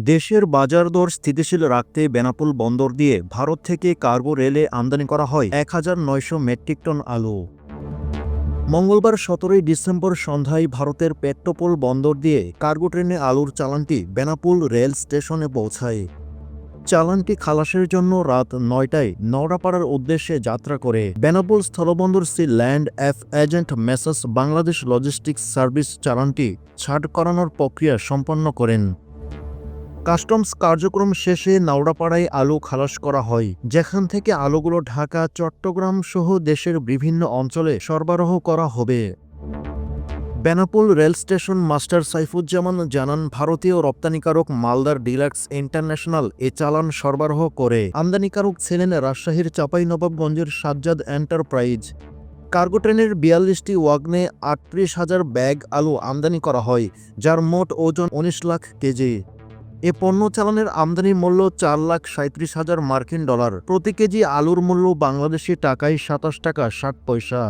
দেশের বাজার দর স্থিতিশীল রাখতে বেনাপোল বন্দর দিয়ে ভারত থেকে কার্গো রেলে আমদানি করা হয় ১,৯০০ মেট্রিক টন আলু। মঙ্গলবার ১৭ ডিসেম্বর সন্ধ্যায় ভারতের পেট্টোপোল বন্দর দিয়ে কার্গো ট্রেনে আলুর চালানটি বেনাপোল রেল স্টেশনে পৌঁছায়। চালানটি খালাসের জন্য রাত ৯টায় নওড়াপাড়ার উদ্দেশ্যে যাত্রা করে বেনাপোল স্থলবন্দর C and F agent messrs Bangladesh logistics service চালানটি ছাড় করানোর প্রক্রিয়া সম্পন্ন করেন। কাস্টমস কার্যক্রম শেষে নাওড়াপাড়ায় আলু খালাস করা হয়, যেখান থেকে আলুগুলো ঢাকা, চট্টগ্রাম সহ দেশের বিভিন্ন অঞ্চলে সরবরাহ করা হবে। Benapole rail station master Saifuzzaman জানান, ভারতীয় রপ্তানিকারক মালদার ডিলাক্স ইন্টারন্যাশনাল এ চালান সরবরাহ করে। আমদানিকারক ছিলেন রাজশাহীর চাঁপাইনবাবগঞ্জের সাজ্জাদ এন্টারপ্রাইজ। কার্গো ট্রেনের ৪২টি ওয়াগনে ৩৮,০০০ ব্যাগ আলু আমদানি করা হয়, যার মোট ওজন ১৯ লাখ কেজি। এ পণ্য চালানের আমদানি মূল্য ৪,৩৭,০০০ মার্কিন ডলার। প্রতি কেজি আলুর মূল্য বাংলাদেশি টাকায় ২৭ টাকা ৬০ পয়সা।